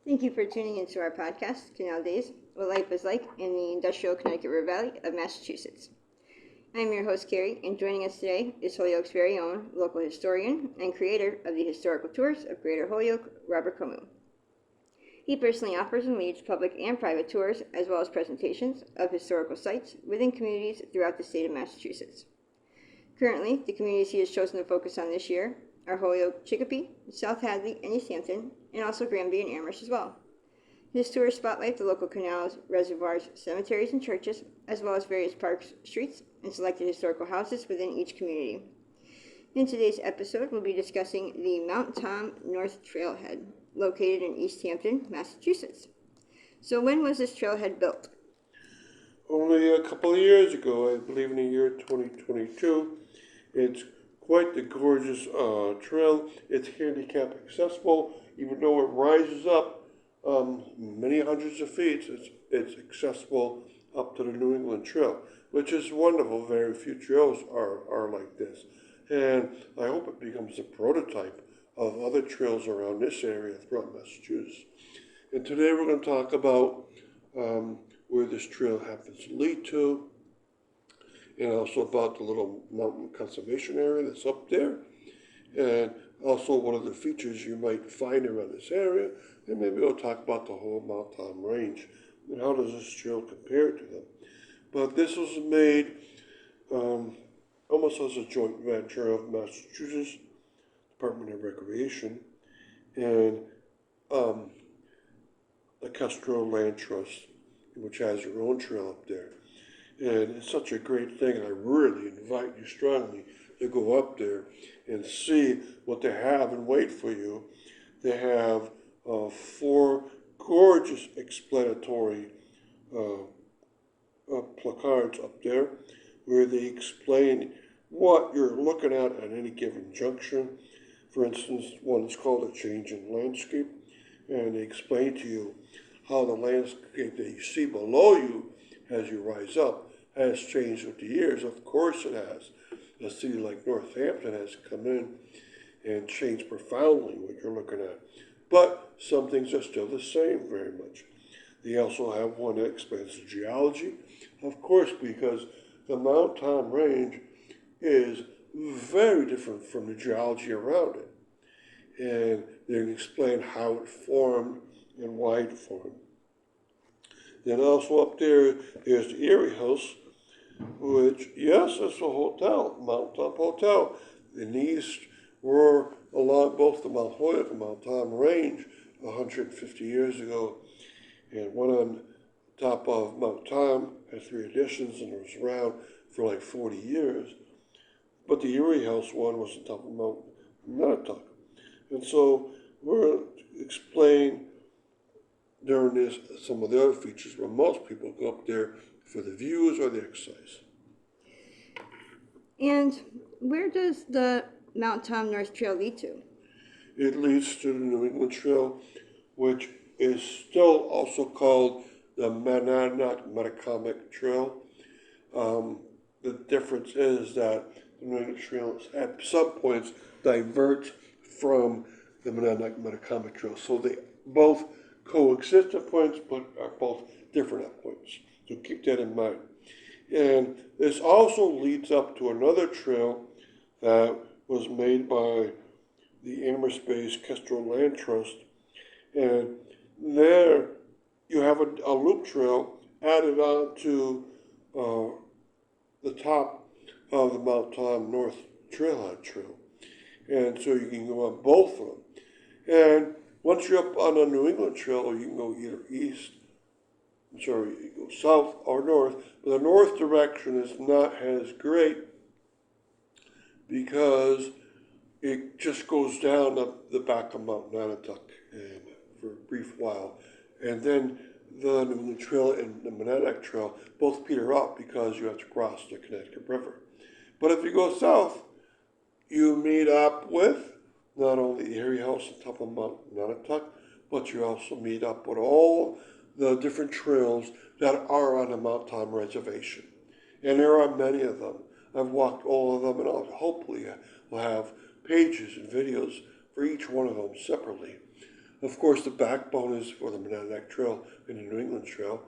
Thank you for tuning into our podcast, Canal Days, What Life is Like in the Industrial Connecticut River Valley of Massachusetts. I'm your host, Carrie, and joining us today is Holyoke's very own local historian and creator of the historical tours of Greater Holyoke, Robert Camus. He personally offers and leads public and private tours, as well as presentations of historical sites within communities throughout the state of Massachusetts. Currently, the communities he has chosen to focus on this year are Holyoke, Chicopee, South Hadley, and Easthampton, and also Granby and Amherst as well. His tours spotlight the local canals, reservoirs, cemeteries, and churches, as well as various parks, streets, and selected historical houses within each community. In today's episode, we'll be discussing the Mount Tom North Trailhead, located in Easthampton, Massachusetts. So when was this trailhead built? Only a couple of years ago, I believe in the year 2022. It's quite the gorgeous trail. It's handicap accessible, even though it rises up many hundreds of feet. It's accessible up to the New England Trail, which is wonderful. Very few trails are like this. And I hope it becomes a prototype of other trails around this area throughout Massachusetts. And today we're going to talk about where this trail happens to lead to, and also about the little mountain conservation area that's up there, and also what are the features you might find around this area, and maybe we'll talk about the whole Mount Tom range and how does this trail compare to them. But this was made almost as a joint venture of Massachusetts Department of Recreation and the Kestrel Land Trust, which has their own trail up there. And it's such a great thing, and I really invite you strongly to go up there and see what they have and wait for you. They have 4 gorgeous explanatory placards up there where they explain what you're looking at any given junction. For instance, one is called a change in landscape, and they explain to you how the landscape that you see below you as you rise up has changed with the years. Of course it has. A city like Northampton has come in and changed profoundly what you're looking at. But some things are still the same very much. They also have one that explains the geology, of course, because the Mount Tom range is very different from the geology around it. And they explain how it formed and why it formed. Then also up there is the Erie House, which, yes, it's a hotel, Mount Tom Hotel. And these were along both the Mount Holyoke and Mount Tom range 150 years ago. And one on top of Mount Tom had 3 additions, and it was around for like 40 years. But the Erie House one was on top of Mount Montauk. And so we're going to explain during this some of the other features where most people go up there for the views or the exercise. And where does the Mount Tom North Trail lead to? It leads to the New England Trail, which is still also called the Monadnock-Metacomet Trail. The difference is that the New England Trail at some points diverts from the Monadnock-Metacomet Trail. So they both coexist at points, but are both different at points. So keep that in mind. And this also leads up to another trail that was made by the Amherst-based Kestrel Land Trust. And there you have a loop trail added on to the top of the Mount Tom North Trailhead Trail. And so you can go on both of them. And once you're up on the New England Trail, you can go either you go south or north. But the north direction is not as great because it just goes down the back of Mount Montauk for a brief while. And then the New England Trail and the Monadnock Trail both peter out because you have to cross the Connecticut River. But if you go south, you meet up with not only the Erie House on top of Mount Montauk, but you also meet up with all the different trails that are on the Mount Tom Reservation. And there are many of them. I've walked all of them, and hopefully will have pages and videos for each one of them separately. Of course, the backbone is for the Monadnock Trail and the New England Trail,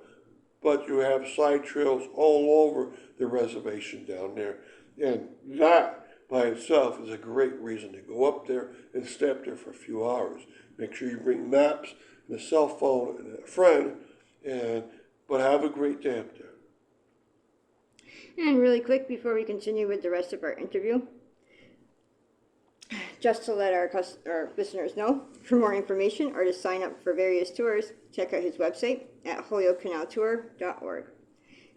but you have side trails all over the reservation down there. And that by itself is a great reason to go up there and stay up there for a few hours. Make sure you bring maps and a cell phone and a friend, but have a great day up there. And really quick before we continue with the rest of our interview, just to let our listeners know, for more information or to sign up for various tours, check out his website at holyokecanaltour.org.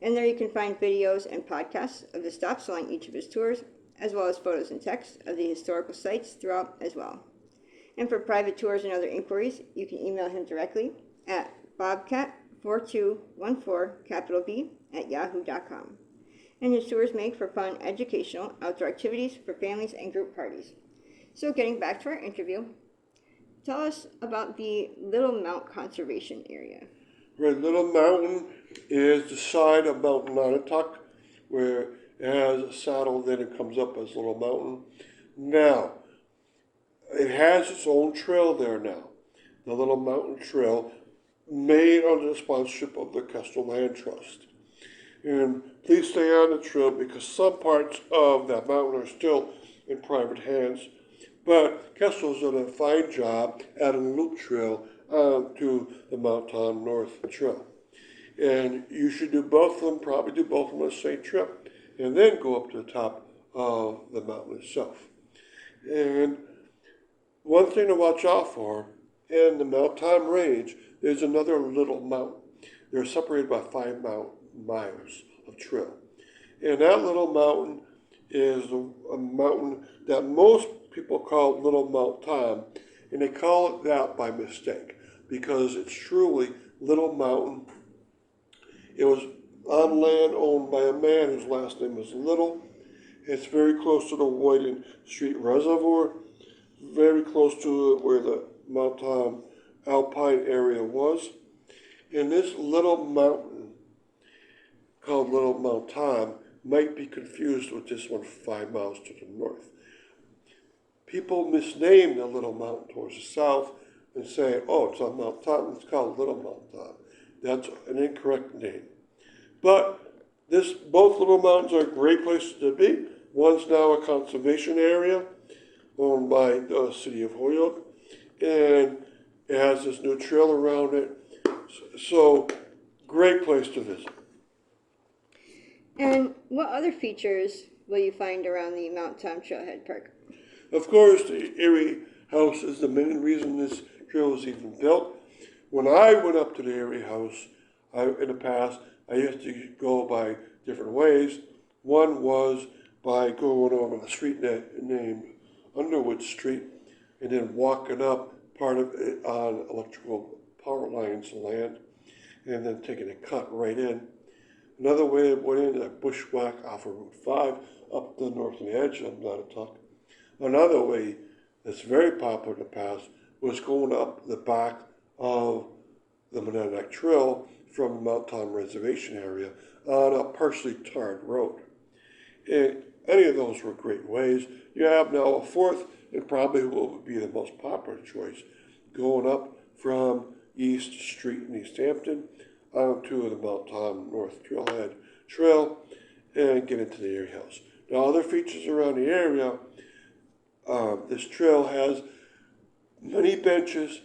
And there you can find videos and podcasts of the stops along each of his tours, as well as photos and text of the historical sites throughout as well. And for private tours and other inquiries, you can email him directly at bobcat4214 @yahoo.com. And his tours make for fun, educational, outdoor activities for families and group parties. So getting back to our interview, tell us about the Little Mount Conservation Area. Right, Little Mountain is the side of Mount Nonotuck, where it has a saddle, then it comes up as Little Mountain. Now, it has its own trail there now, the Little Mountain Trail, made under the sponsorship of the Kestrel Land Trust. And please stay on the trail because some parts of that mountain are still in private hands. But Kestrel's done a fine job adding a loop trail to the Mount Tom North Trail. And you should do both of them, probably do both of them on the same trip, and then go up to the top of the mountain itself. And one thing to watch out for, in the Mount Tom Range, there's another little mountain. They're separated by 5 miles of trail. And that little mountain is a mountain that most people call Little Mount Tom, and they call it that by mistake because it's truly Little Mountain. It was on land owned by a man whose last name was Little. It's very close to the Whiting Street Reservoir, very close to where the Mount Tom Alpine area was. And this little mountain, called Little Mount Tom, might be confused with this one 5 miles to the north. People misname the little mountain towards the south and say, oh, it's on Mount Tom, it's called Little Mount Tom. That's an incorrect name. But both little mountains are great places to be. One's now a conservation area owned by the city of Holyoke, and it has this new trail around it. So, great place to visit. And what other features will you find around the Mount Tom Trailhead Park? Of course, the Erie House is the main reason this trail was even built. When I went up to the Erie House in the past, I used to go by different ways. One was by going over a street named Underwood Street and then walking up part of it on electrical power lines land and then taking a cut right in. Another way it went in, a bushwhack off of Route 5 up the northern edge of Nonotuck. Another way that's very popular in the past was going up the back of the Monadnock Trail from the Mount Tom Reservation area on a partially tarred road. And any of those were great ways. You have now a fourth, and probably what would be the most popular choice, going up from East Street in Easthampton onto the Mount Tom North Trailhead Trail and get into the Erie House. Now, other features around the area, this trail has many benches,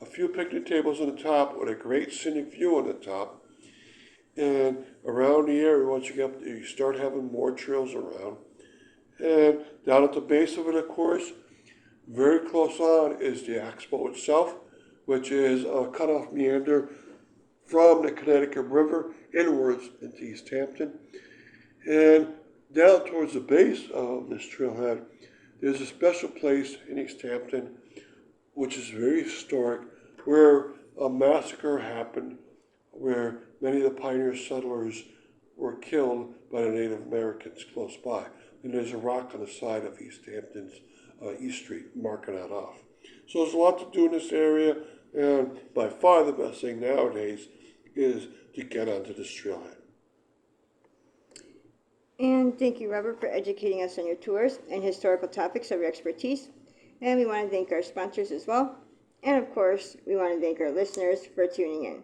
a few picnic tables on the top with a great scenic view on the top. And around the area, once you get up there, you start having more trails around. And down at the base of it, of course, very close on is the Expo itself, which is a cutoff meander from the Connecticut River inwards into Easthampton. And down towards the base of this trailhead, there's a special place in Easthampton, which is very historic, where a massacre happened, where many of the pioneer settlers were killed by the Native Americans close by. And there's a rock on the side of Easthampton's East Street marking that off. So there's a lot to do in this area, and by far the best thing nowadays is to get onto this trailhead. And thank you, Robert, for educating us on your tours and historical topics of your expertise. And we want to thank our sponsors as well. And of course, we want to thank our listeners for tuning in.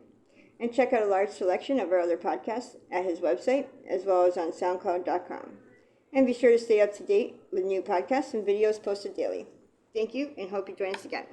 And check out a large selection of our other podcasts at his website, as well as on SoundCloud.com. And be sure to stay up to date with new podcasts and videos posted daily. Thank you, and hope you join us again.